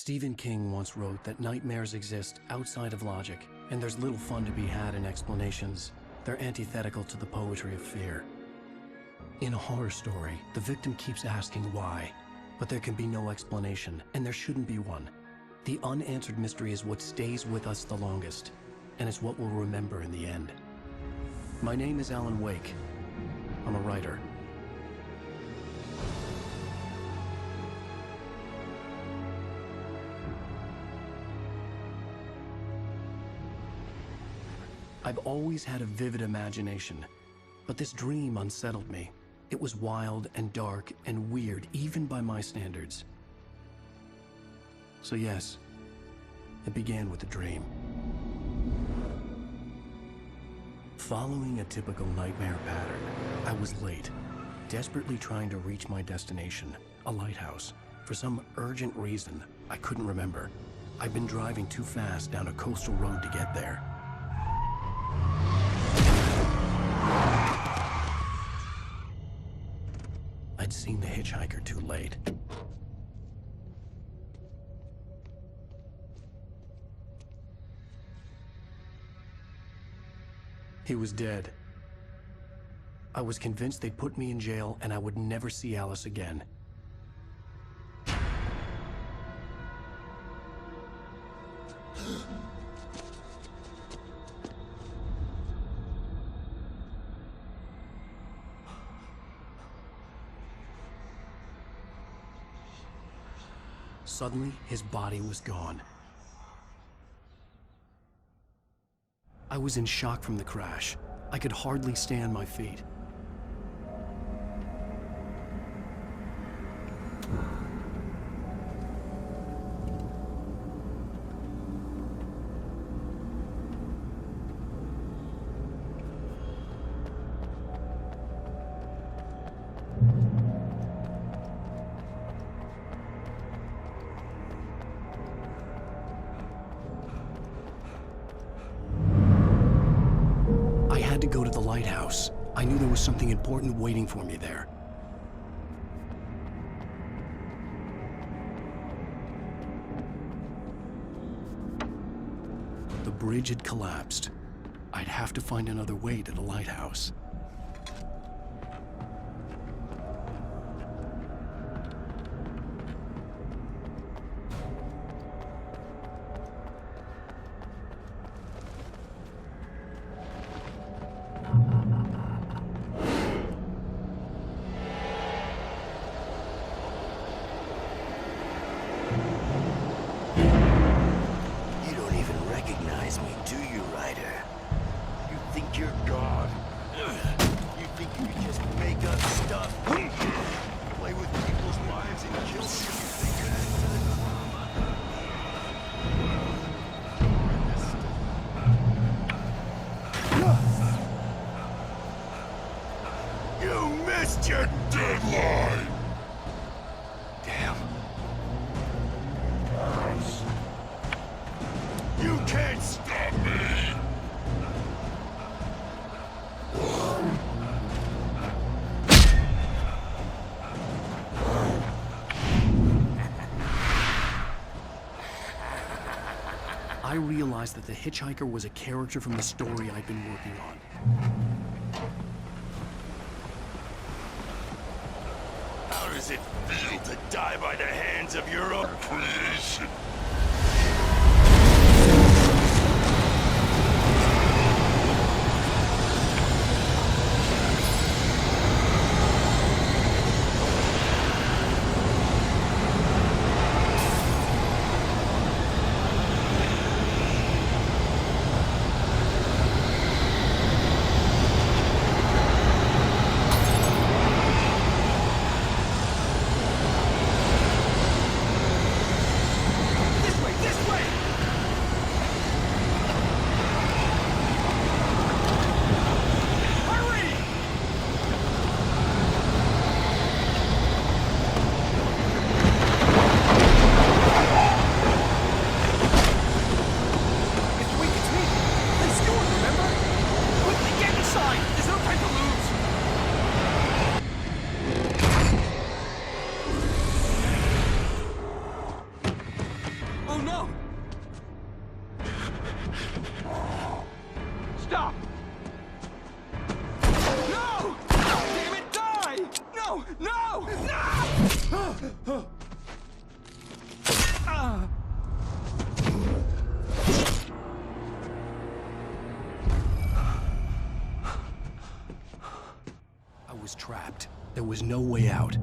Stephen King once wrote that nightmares exist outside of logic, and there's little fun to be had in explanations. They're antithetical to the poetry of fear. In a horror story, the victim keeps asking why, but there can be no explanation, and there shouldn't be one. The unanswered mystery is what stays with us the longest, and it's what we'll remember in the end. My name is Alan Wake. I'm a writer. I've always had a vivid imagination, but this dream unsettled me. It was wild and dark and weird, even by my standards. So yes, it began with a dream. Following a typical nightmare pattern, I was late, desperately trying to reach my destination, a lighthouse. For some urgent reason, I couldn't remember. I'd been driving too fast down a coastal road to get there. I'd seen the hitchhiker too late. He was dead. I was convinced they'd put me in jail and I would never see Alice again. Suddenly, his body was gone. I was in shock from the crash. I could hardly stay on my feet. To go to the lighthouse. I knew there was something important waiting for me there. The bridge had collapsed. I'd have to find another way to the lighthouse. Your deadline! Damn. You can't stop me! I realized that the hitchhiker was a character from the story I'd been working on. How does it feel to die by the hands of your own creation? Stop! No! Damn it, die! No! No! No! I was trapped. There was no way out.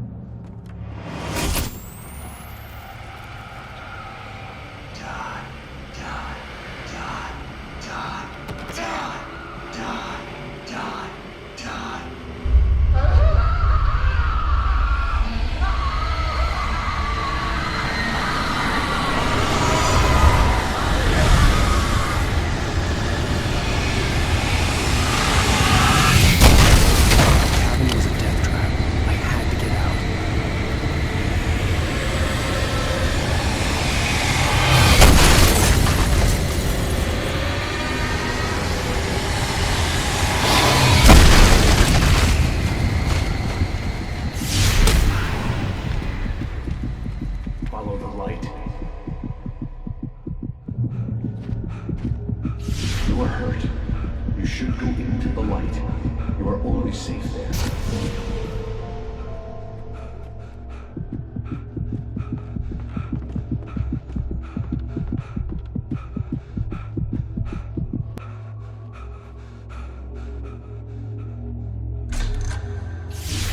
Follow the light. You are hurt. You should go into the light. You are only safe there.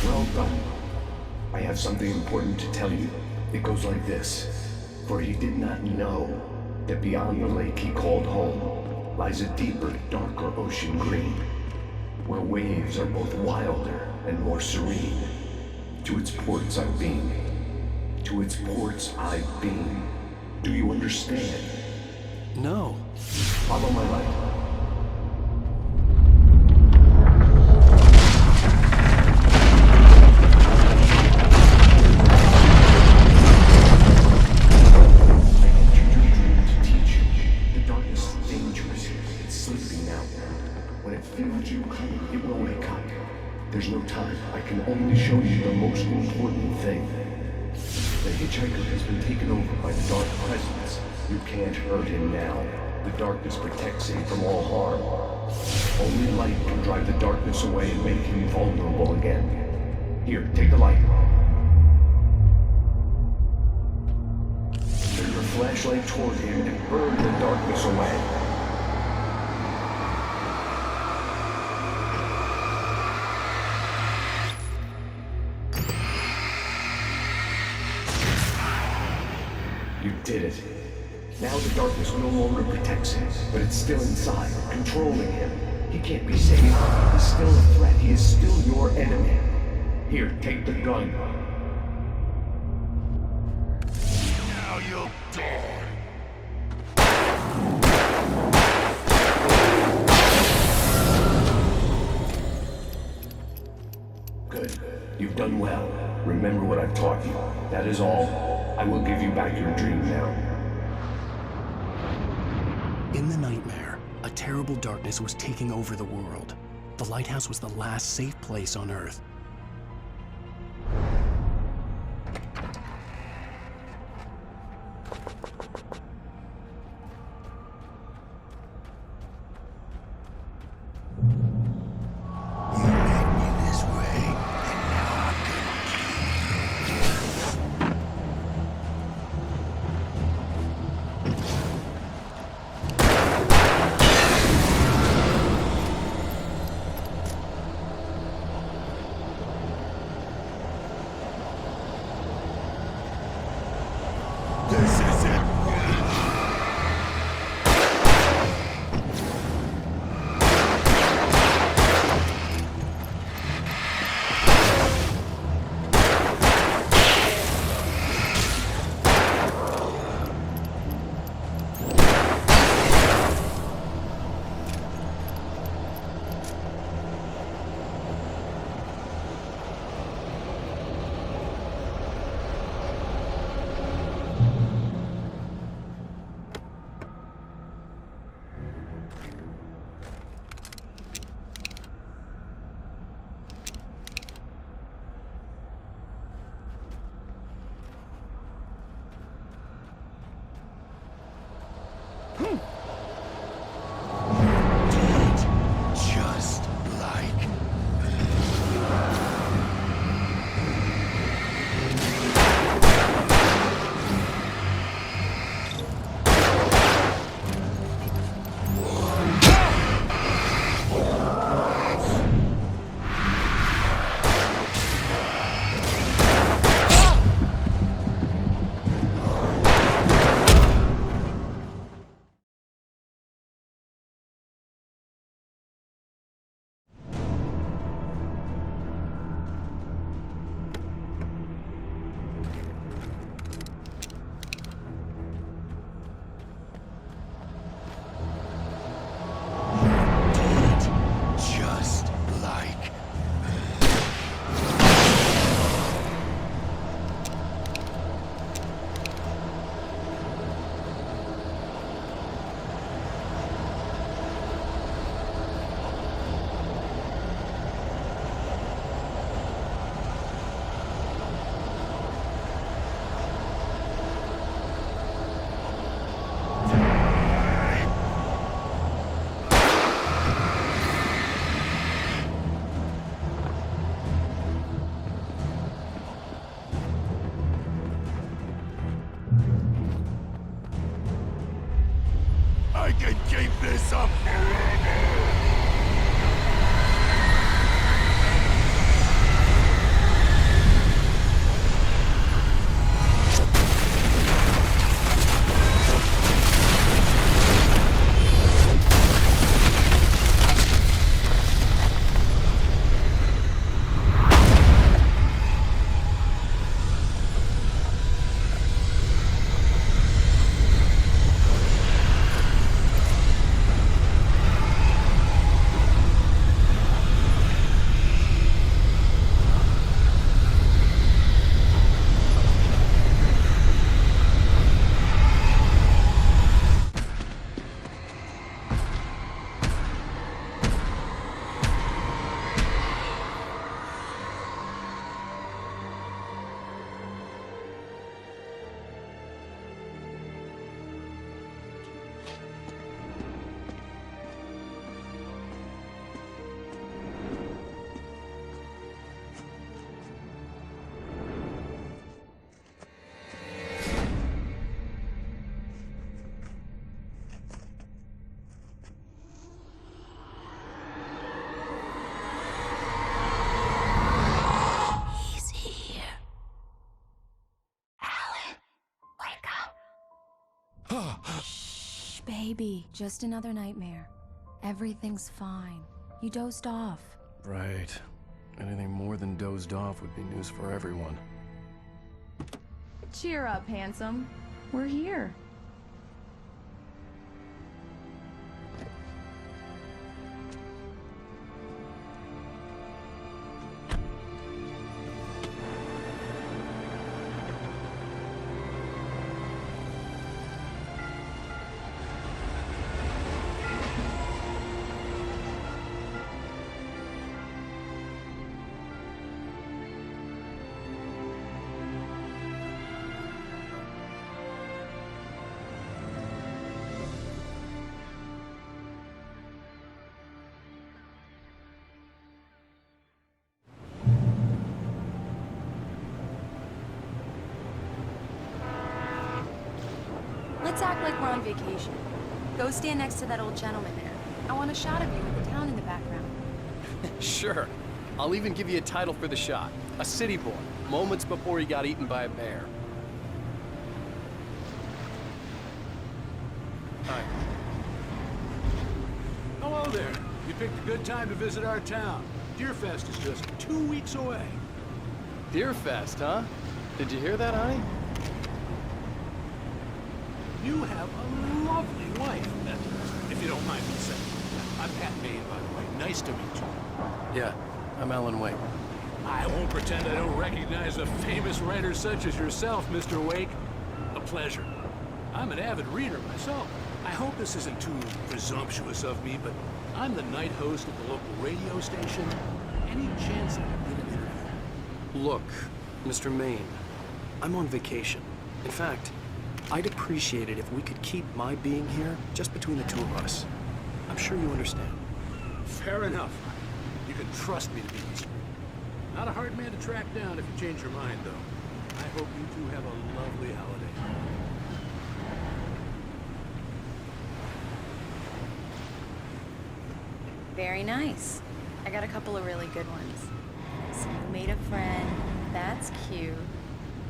Well done. I have something important to tell you. It goes like this. For he did not know that beyond the lake he called home lies a deeper, darker ocean green, where waves are both wilder and more serene. To its ports I beam. To its ports I beam. Do you understand? No. Follow my light. There's no time. I can only show you the most important thing. The hitchhiker has been taken over by the dark presence. You can't hurt him now. The darkness protects him from all harm. Only light can drive the darkness away and make him vulnerable again. Here, take the light. Turn your flashlight toward him and burn the darkness away. You did it. Now the darkness no longer protects him, but it's still inside, controlling him. He can't be saved. He's still a threat. He is still your enemy. Here, take the gun. Now you'll die. Good. You've done well. Remember what I've taught you. That is all. I will give you back your dream now. In the nightmare, a terrible darkness was taking over the world. The lighthouse was the last safe place on Earth. Baby, just another nightmare. Everything's fine. You dozed off. Right. Anything more than dozed off would be news for everyone. Cheer up, handsome. We're here. Let's act like we're on vacation. Go stand next to that old gentleman there. I want a shot of you with the town in the background. Sure. I'll even give you a title for the shot. A city boy, moments before he got eaten by a bear. Hi. Hello there. You picked a good time to visit our town. Deerfest is just 2 weeks away. Deerfest, huh? Did you hear that, honey? You have a lovely wife, if you don't mind me saying. I'm Pat Maine, by the way. Nice to meet you. Yeah, I'm Alan Wake. I won't pretend I don't recognize a famous writer such as yourself, Mr. Wake. A pleasure. I'm an avid reader myself. I hope this isn't too presumptuous of me, but I'm the night host at the local radio station. Any chance I can get an interview? Look, Mr. Maine, I'm on vacation. In fact, I'd appreciate it if we could keep my being here just between the two of us. I'm sure you understand. Fair enough. You can trust me to be discreet. Not a hard man to track down if you change your mind, though. I hope you two have a lovely holiday. Very nice. I got a couple of really good ones. So you made a friend. That's cute.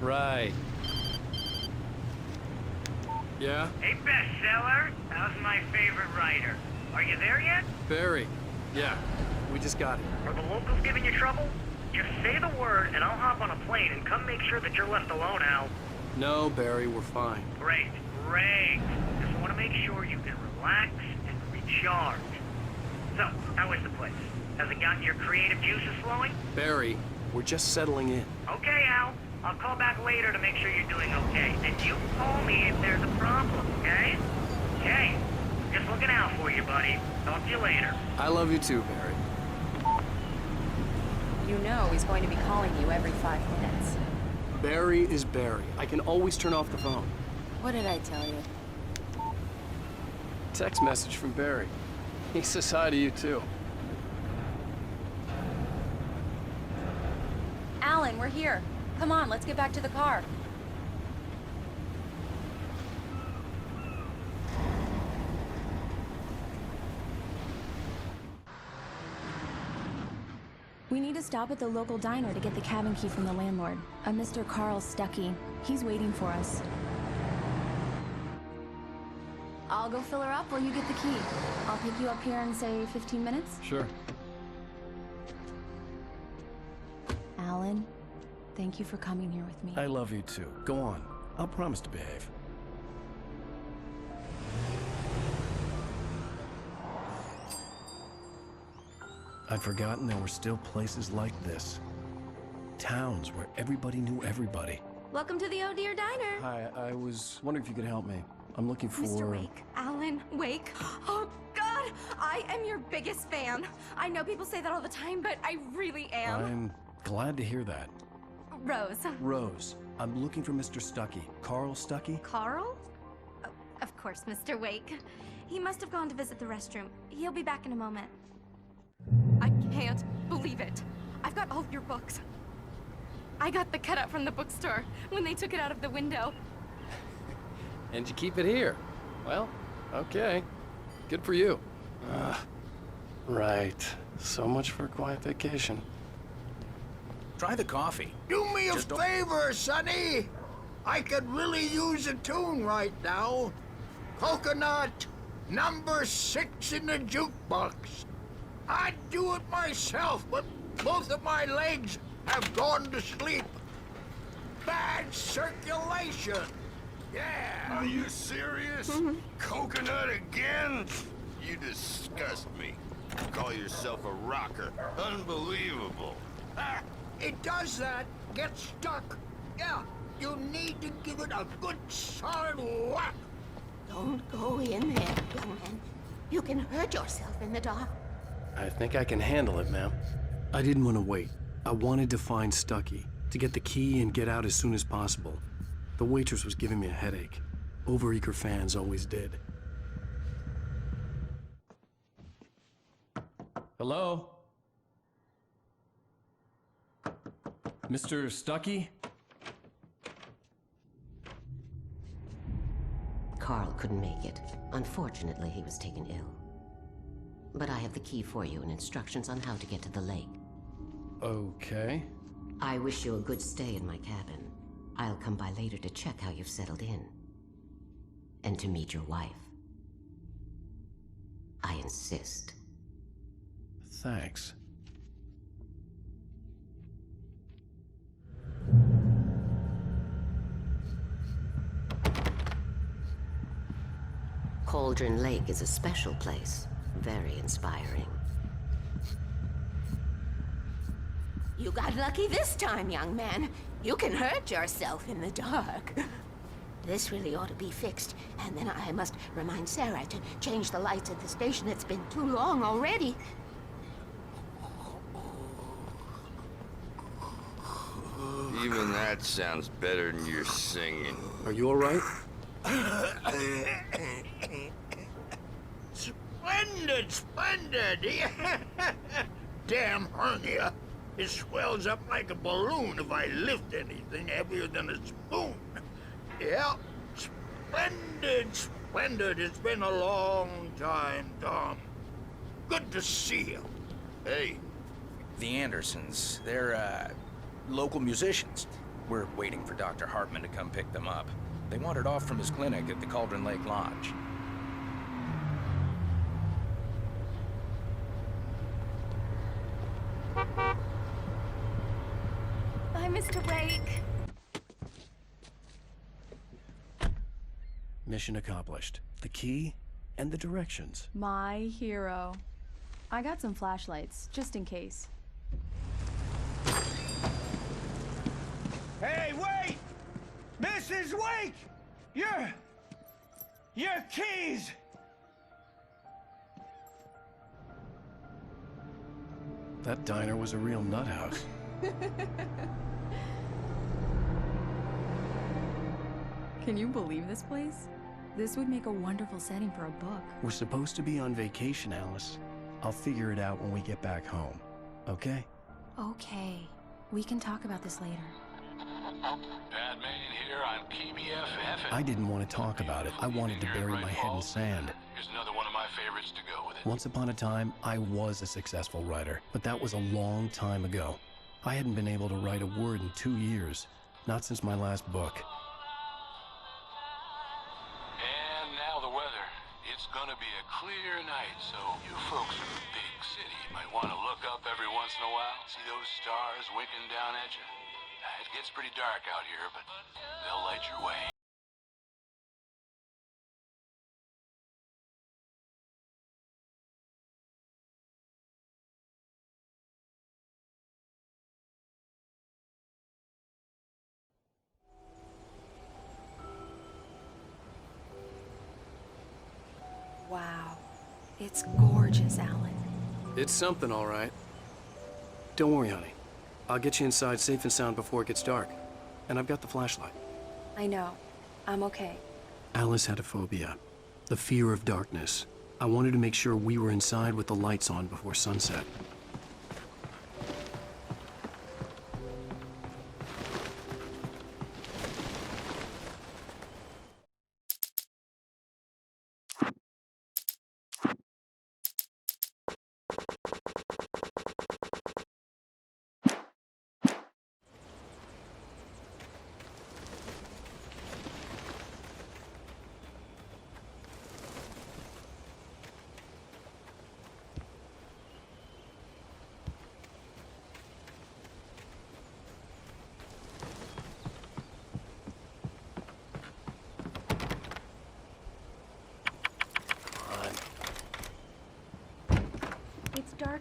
Right. Yeah? Hey, bestseller. How's my favorite writer? Are you there yet? Barry. Yeah, we just got here. Are the locals giving you trouble? Just say the word and I'll hop on a plane and come make sure that you're left alone, Al. No, Barry, we're fine. Great, great. Just want to make sure you can relax and recharge. So, how is the place? Has it gotten your creative juices flowing? Barry, we're just settling in. Okay, Al. I'll call back later to make sure you're doing okay. And you call me if there's a problem, okay? Okay. Just looking out for you, buddy. Talk to you later. I love you too, Barry. You know he's going to be calling you every 5 minutes. Barry is Barry. I can always turn off the phone. What did I tell you? Text message from Barry. He says hi to you too. Alan, we're here. Come on, let's get back to the car. We need to stop at the local diner to get the cabin key from the landlord, a Mr. Carl Stuckey. He's waiting for us. I'll go fill her up while you get the key. I'll pick you up here in, say, 15 minutes? Sure. Alan, thank you for coming here with me. I love you too. Go on. I'll promise to behave. I'd forgotten there were still places like this. Towns where everybody knew everybody. Welcome to the Oh Dear Diner. Hi, I was wondering if you could help me. I'm looking for... Mr. Wake, Alan Wake. Oh, God, I am your biggest fan. I know people say that all the time, but I really am. I'm glad to hear that. Rose. Rose, I'm looking for Mr. Stuckey. Carl Stuckey? Carl? Oh, of course, Mr. Wake. He must have gone to visit the restroom. He'll be back in a moment. I can't believe it. I've got all of your books. I got the cutout from the bookstore when they took it out of the window. And you keep it here. Well, okay. Good for you. Right. So much for a quiet vacation. Try the coffee. Do me a favor, Sonny. I could really use a tune right now. Coconut, Number 6 in the jukebox. I'd do it myself, but both of my legs have gone to sleep. Bad circulation. Yeah. Are you serious? Coconut again? You disgust me. Call yourself a rocker. Unbelievable. Ah, it does that. Get stuck. Yeah, you need to give it a good solid whack. Don't go in there, young man. You can hurt yourself in the dark. I think I can handle it, ma'am. I didn't want to wait. I wanted to find Stucky, to get the key and get out as soon as possible. The waitress was giving me a headache. Overeager fans always did. Hello? Mr. Stucky? Carl couldn't make it. Unfortunately, he was taken ill. But I have the key for you and instructions on how to get to the lake. Okay. I wish you a good stay in my cabin. I'll come by later to check how you've settled in. And to meet your wife. I insist. Thanks. Cauldron Lake is a special place. Very inspiring. You got lucky this time, young man. You can hurt yourself in the dark. This really ought to be fixed, and then I must remind Sarah to change the lights at the station. It's been too long already. Even that sounds better than your singing. Are you all right? Splendid, splendid! Damn hernia. It swells up like a balloon if I lift anything heavier than a spoon. Yeah, splendid, splendid. It's been a long time, Tom. Good to see you. Hey. The Andersons, they're, local musicians. We're waiting for Dr. Hartman to come pick them up. They wandered off from his clinic at the Cauldron Lake Lodge. Bye, Mr. Wake. Mission accomplished. The key and the directions. My hero. I got some flashlights, just in case. Hey, wait! Mrs. Wake! Your keys! That diner was a real nut house. Can you believe this place? This would make a wonderful setting for a book. We're supposed to be on vacation, Alice. I'll figure it out when we get back home. Okay? Okay. We can talk about this later. Pat Main here on PBFF. I didn't want to talk about it. I wanted to bury my head in sand. Here's another one of my favorites to go with it. Once upon a time, I was a successful writer, but that was a long time ago. I hadn't been able to write a word in 2 years, not since my last book. And now the weather. It's gonna be a clear night, so you folks in the big city might want to look up every once in a while, see those stars winking down at you. It gets pretty dark out here, but they'll light your way. Wow. It's gorgeous, Alan. It's something, all right. Don't worry, honey. I'll get you inside safe and sound before it gets dark. And I've got the flashlight. I know. I'm okay. Alice had a phobia. The fear of darkness. I wanted to make sure we were inside with the lights on before sunset.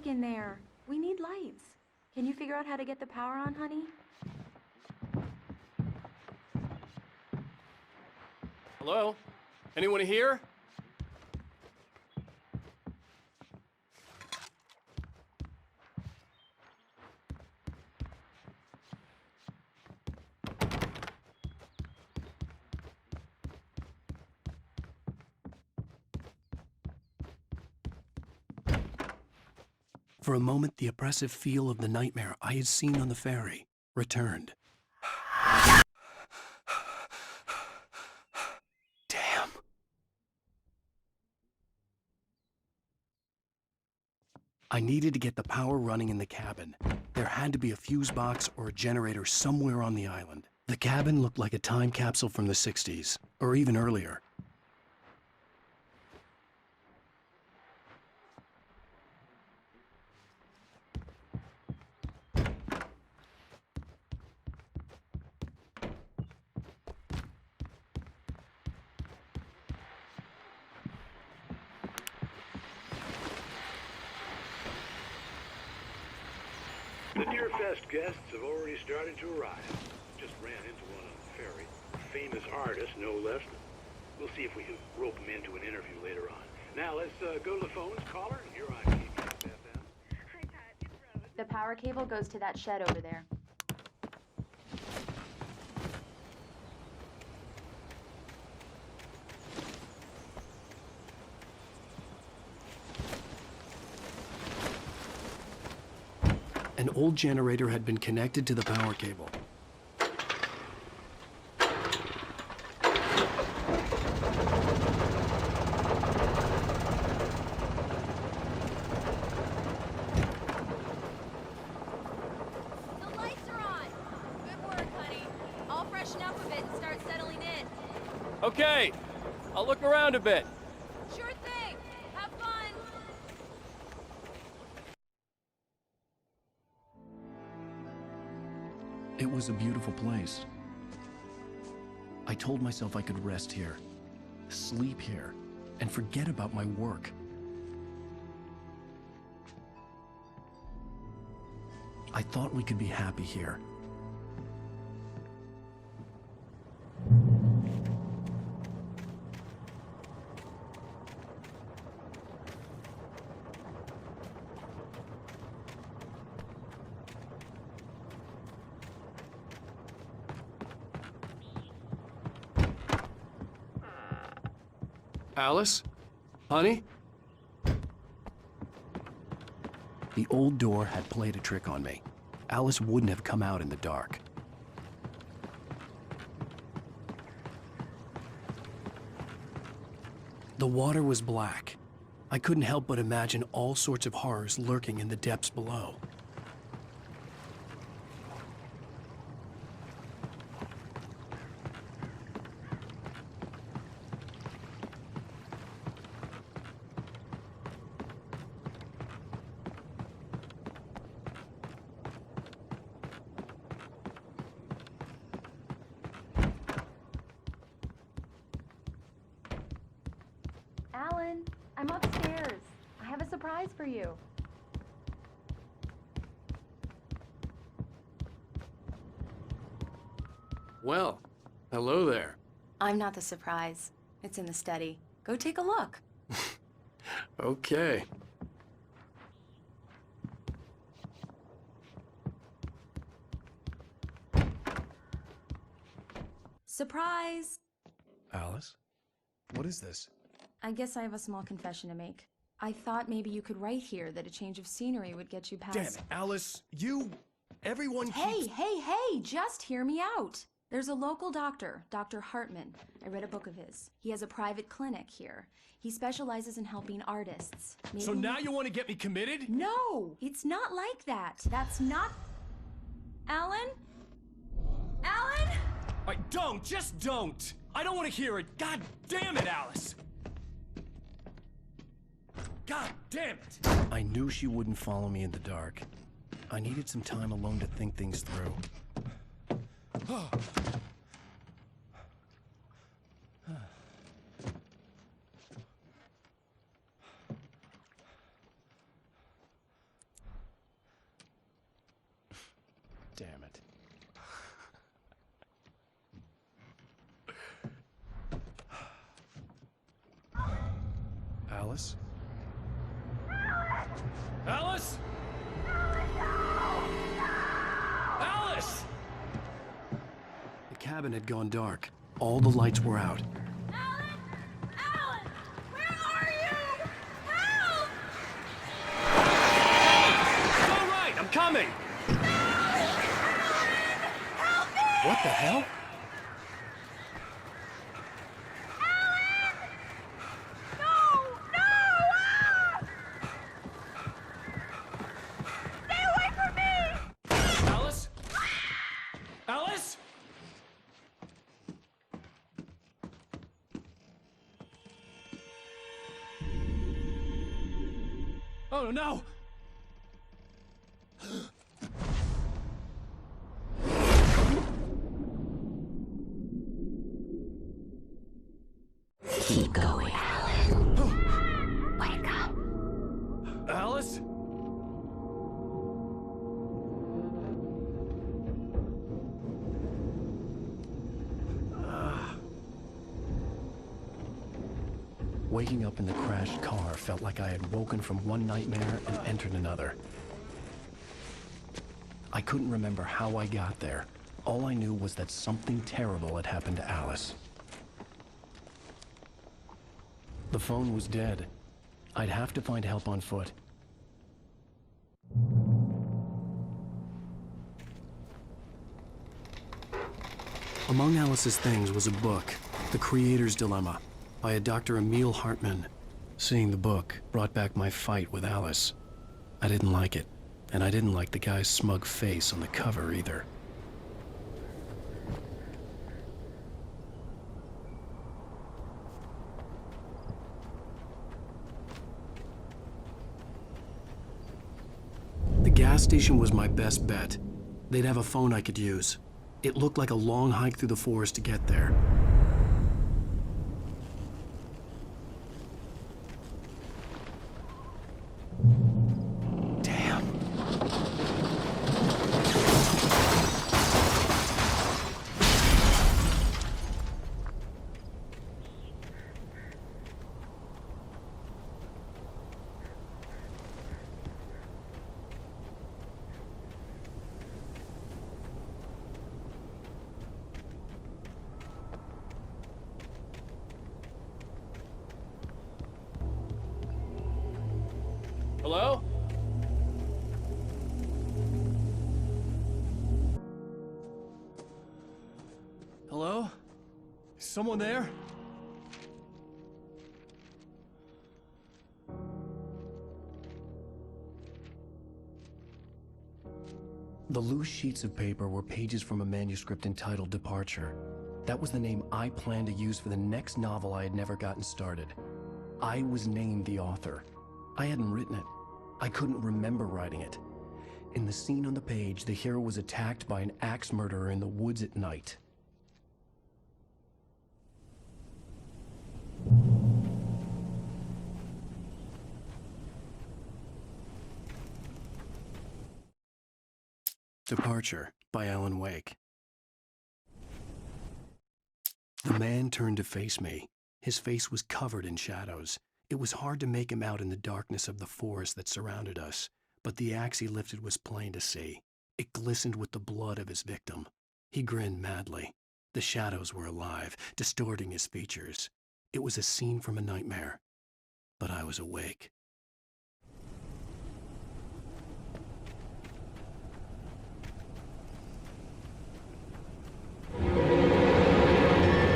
in there. We need lights. Can you figure out how to get the power on, honey? Hello? Anyone here? For a moment, the oppressive feel of the nightmare I had seen on the ferry returned. Damn. I needed to get the power running in the cabin. There had to be a fuse box or a generator somewhere on the island. The cabin looked like a time capsule from the 60s, or even earlier. The Deerfest guests have already started to arrive. Just ran into one on the ferry. Famous artist, no less. We'll see if we can rope him into an interview later on. Now let's go to the phones. Caller, you're on KBS FM. Hi, Pat. It's Rose. The power cable goes to that shed over there. An old generator had been connected to the power cable. The lights are on. Good work, honey. I'll freshen up a bit and start settling in. Okay, I'll look around a bit. Sure thing. Have fun. It was a beautiful place. I told myself I could rest here, sleep here, and forget about my work. I thought we could be happy here. Alice? Honey? The old door had played a trick on me. Alice wouldn't have come out in the dark. The water was black. I couldn't help but imagine all sorts of horrors lurking in the depths below. Alan, I'm upstairs. I have a surprise for you. Well, hello there. I'm not the surprise. It's in the study. Go take a look. Okay. Surprise! Alice? What is this? I guess I have a small confession to make. I thought maybe you could write here that a change of scenery would get you past... Damn it, Alice, everyone Hey, just hear me out. There's a local doctor, Dr. Hartman. I read a book of his. He has a private clinic here. He specializes in helping artists. Maybe So now you want to get me committed? No, it's not like that. That's not... Alan? Alan? Just don't! I don't want to hear it! God damn it, Alice! God damn it! I knew she wouldn't follow me in the dark. I needed some time alone to think things through. Alice? Alice? Alice! The cabin had gone dark. All the lights were out. All right, I'm coming! What the hell? Alice? Alice? Oh no! Keep going, Alice. Wake up. Alice? Waking up in the crashed car felt like I had woken from one nightmare and entered another. I couldn't remember how I got there. All I knew was that something terrible had happened to Alice. The phone was dead. I'd have to find help on foot. Among Alice's things was a book, The Creator's Dilemma, by a Dr. Emil Hartman. Seeing the book brought back my fight with Alice. I didn't like it, and I didn't like the guy's smug face on the cover either. The gas station was my best bet. They'd have a phone I could use. It looked like a long hike through the forest to get there. Hello? Hello? Is someone there? The loose sheets of paper were pages from a manuscript entitled Departure. That was the name I planned to use for the next novel I had never gotten started. I was named the author. I hadn't written it. I couldn't remember writing it. In the scene on the page, the hero was attacked by an axe murderer in the woods at night. Departure by Alan Wake. The man turned to face me. His face was covered in shadows. It was hard to make him out in the darkness of the forest that surrounded us, but the axe he lifted was plain to see. It glistened with the blood of his victim. He grinned madly. The shadows were alive, distorting his features. It was a scene from a nightmare, but I was awake.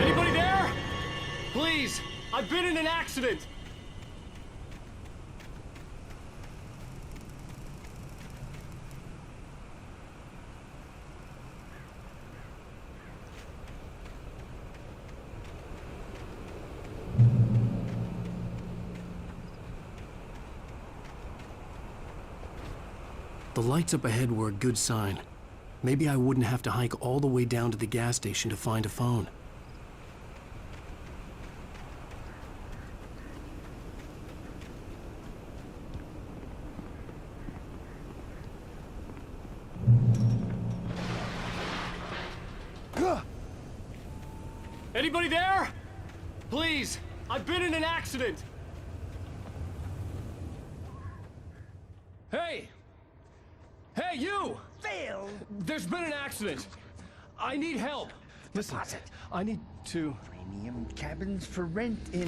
Anybody there? Please, I've been in an accident. The lights up ahead were a good sign. Maybe I wouldn't have to hike all the way down to the gas station to find a phone. Anybody there? Please, I've been in an accident. Hey! Hey, you! Phil! There's been an accident. I need help. Listen, I need to... Premium cabins for rent in...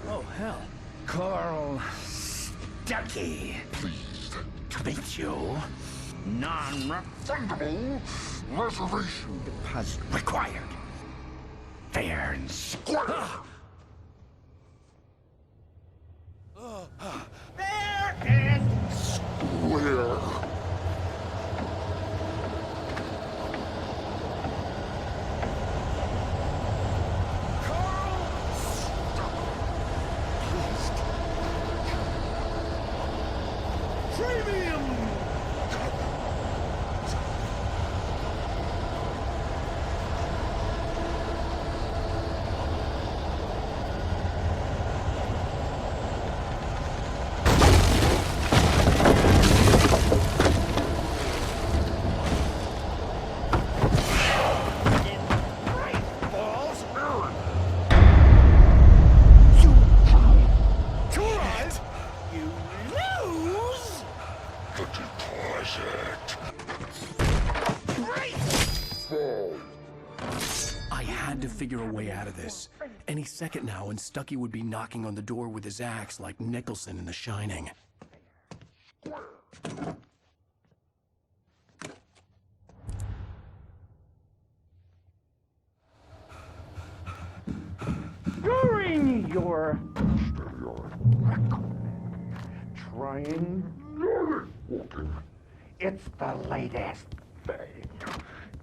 Oh, hell. Carl Stuckey. Pleased to meet you. Non-refundable reservation deposit required. Fair and square. Fair and square. Premium! I had to figure a way out of this. Any second now, and Stuckey would be knocking on the door with his axe like Nicholson in The Shining. During your trying it's the latest thing.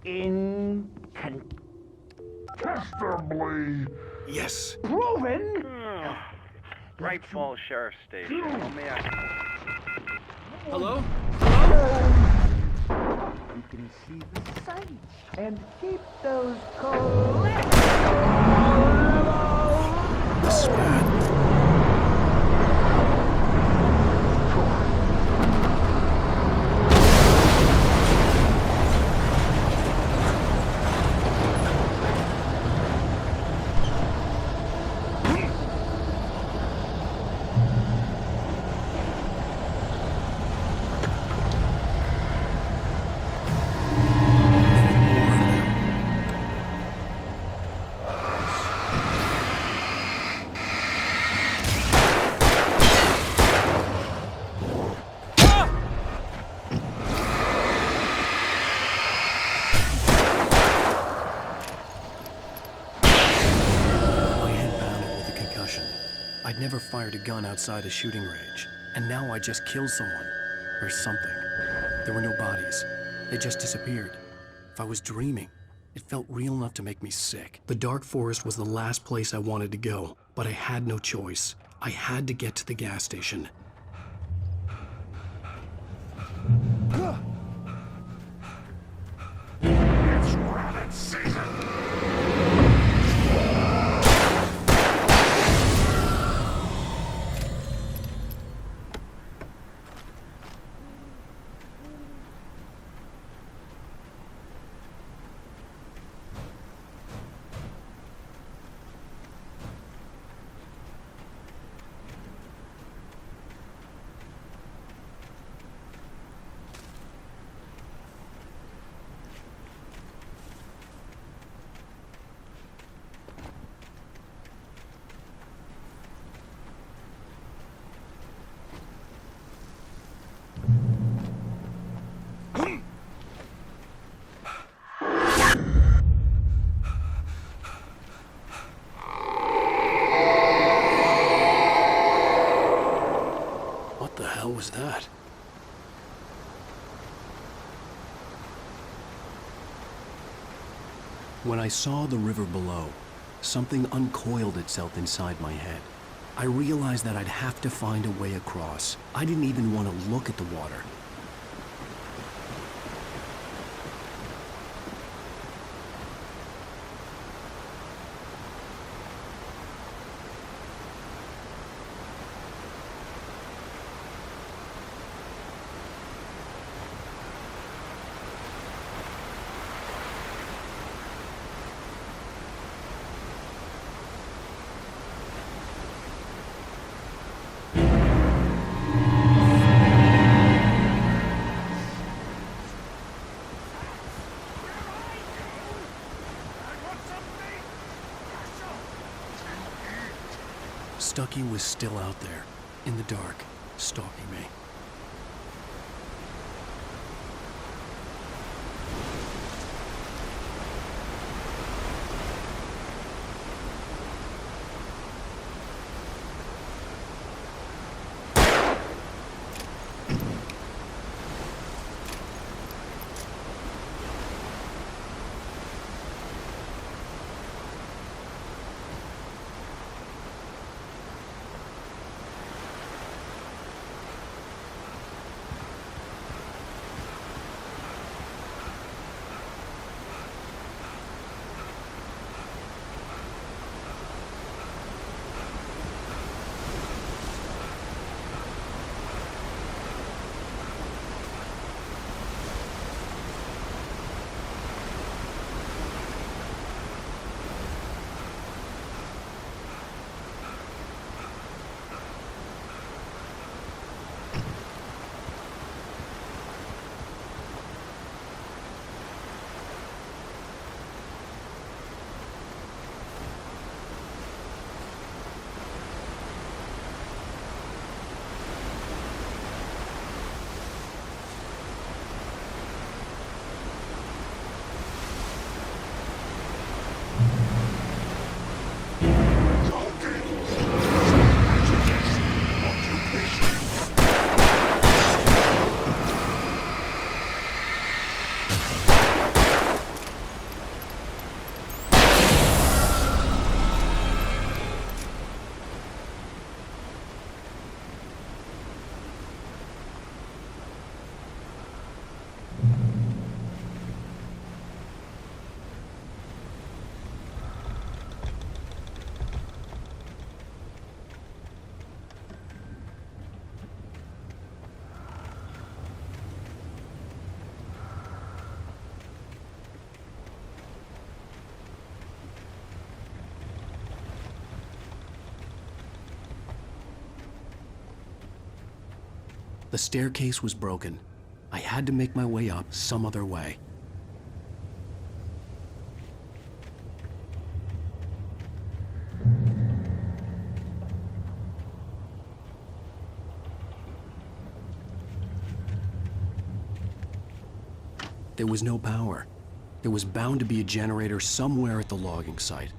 Incontestably Yes. proven. Bright Falls Sheriff Station. How may I... Hello? You can see the sights and keep those cholesterol levels. This is bad. I'd never fired a gun outside a shooting range, and now I just killed someone. Or something. There were no bodies. They just disappeared. If I was dreaming, it felt real enough to make me sick. The dark forest was the last place I wanted to go, but I had no choice. I had to get to the gas station. It's rabbit season. hell was that? When I saw the river below, something uncoiled itself inside my head. I realized that I'd have to find a way across. I didn't even want to look at the water. Stucky was still out there, in the dark, stalking me. The staircase was broken. I had to make my way up some other way. There was no power. There was bound to be a generator somewhere at the logging site.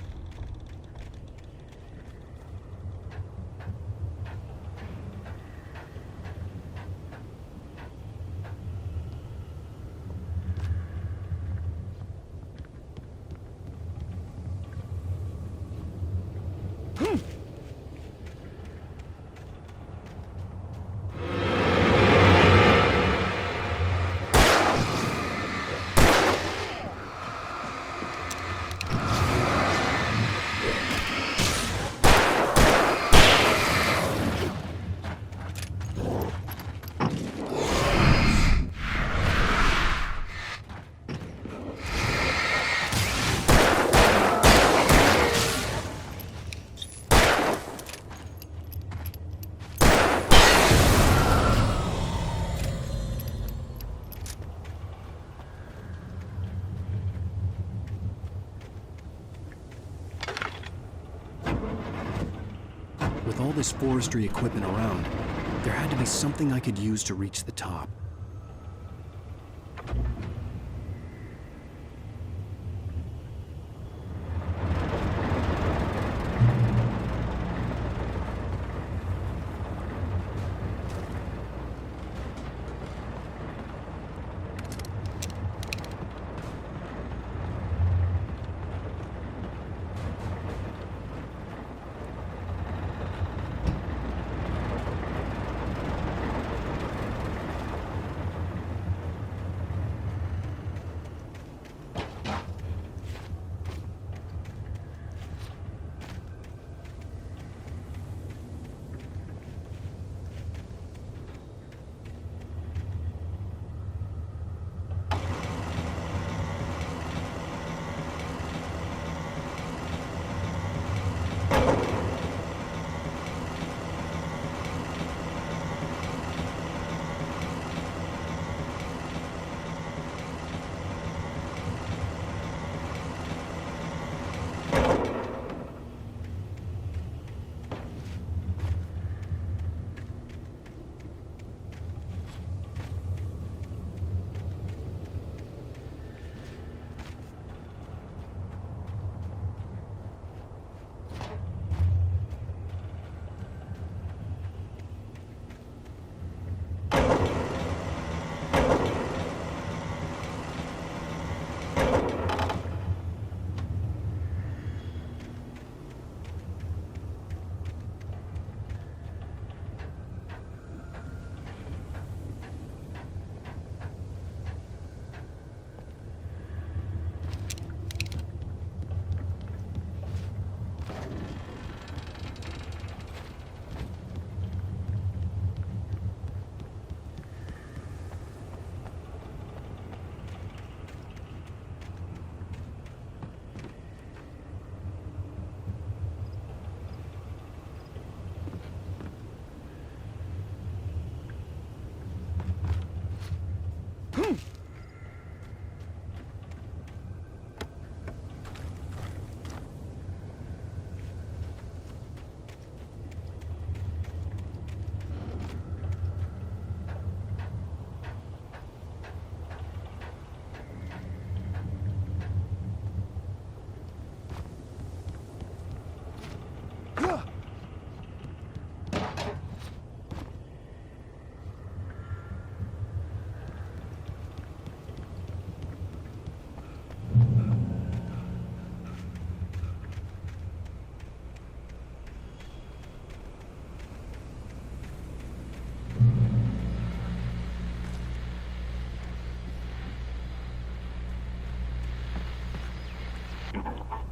With all this forestry equipment around, there had to be something I could use to reach the top.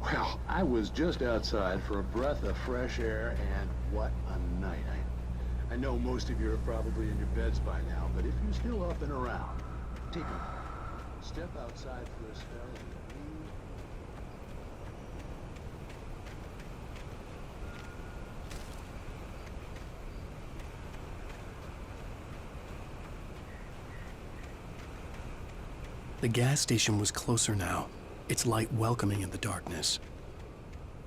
Well, I was just outside for a breath of fresh air, and what a night. I know most of you are probably in your beds by now, but if you're still up and around, take a moment. Step outside for a spell and breathe. The gas station was closer now, its light welcoming in the darkness.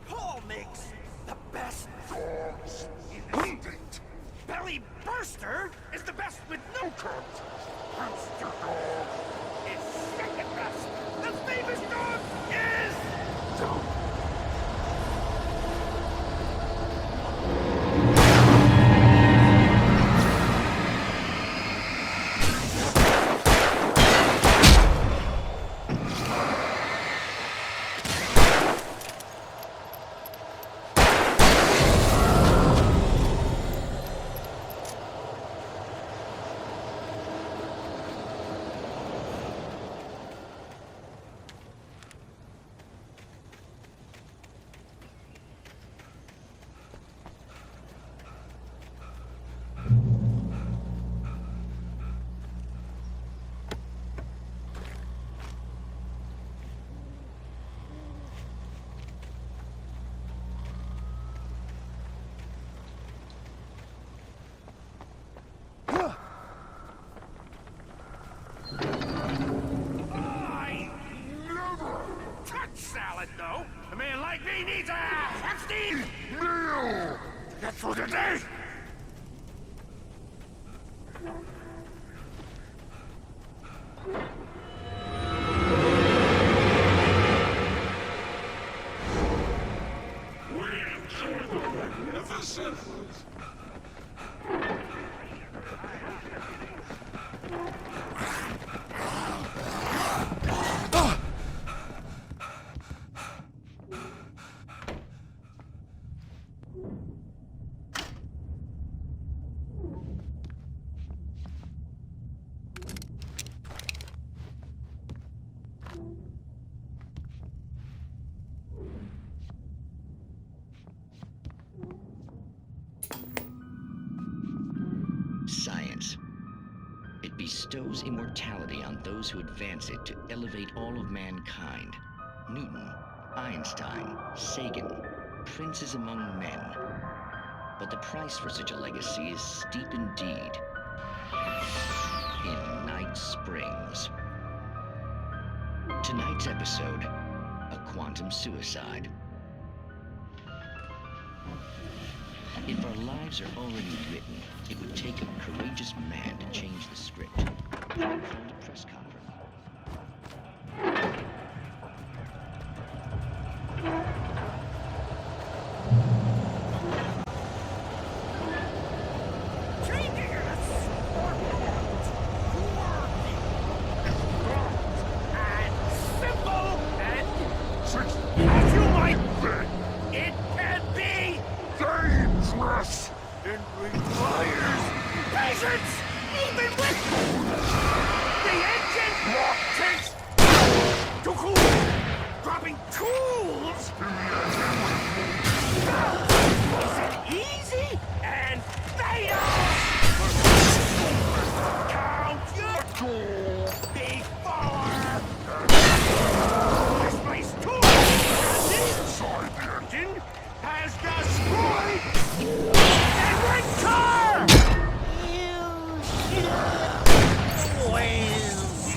Paul makes the best dogs in the state. Belly Burster is the best with no cut. Monster Dog is second best. The famous dog is... Salad, though. A man like me needs a hefty meal. That's for today. Science. It bestows immortality on those who advance it to elevate all of mankind. Newton, Einstein, Sagan, princes among men. But the price for such a legacy is steep indeed. In Night Springs. Tonight's episode, a quantum suicide. If our lives are already written, it would take a courageous man to change the script. He called a press conference. It requires patience, even with the engine takes to cool. Dropping tools is it easy and fatal. Count your tools before this place too. Inside the engine has destroyed. Car! You should always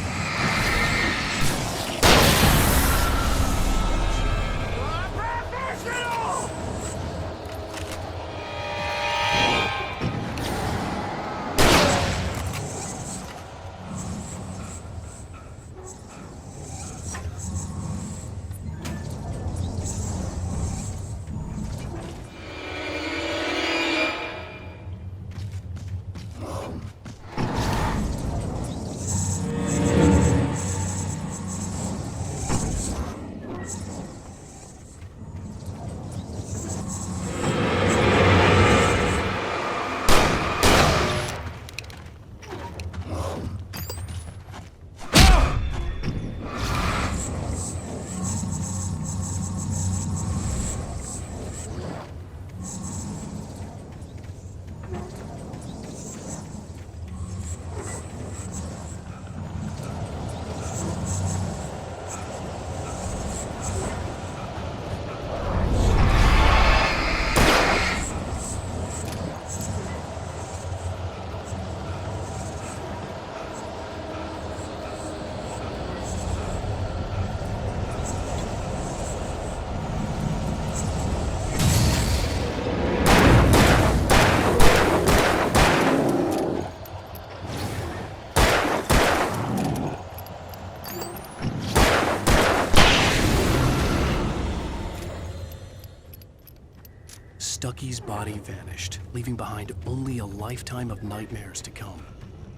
Ducky's body vanished, leaving behind only a lifetime of nightmares to come,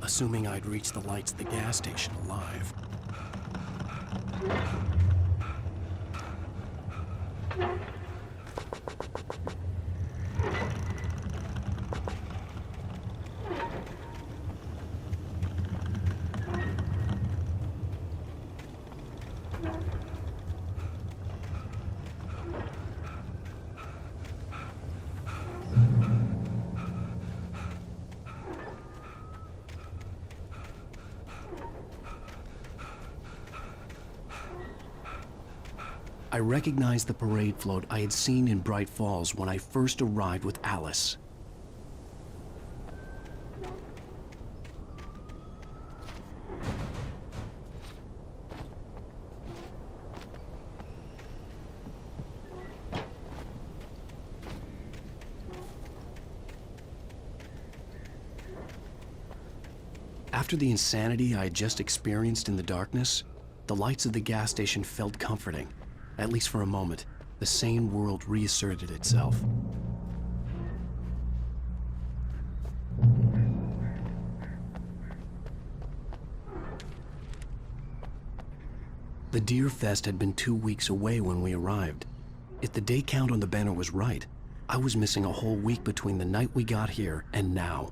assuming I'd reached the lights at the gas station alive. I recognized the parade float I had seen in Bright Falls when I first arrived with Alice. After the insanity I had just experienced in the darkness, the lights of the gas station felt comforting. At least for a moment, the sane world reasserted itself. The Deer Fest had been 2 weeks away when we arrived. If the day count on the banner was right, I was missing a whole week between the night we got here and now.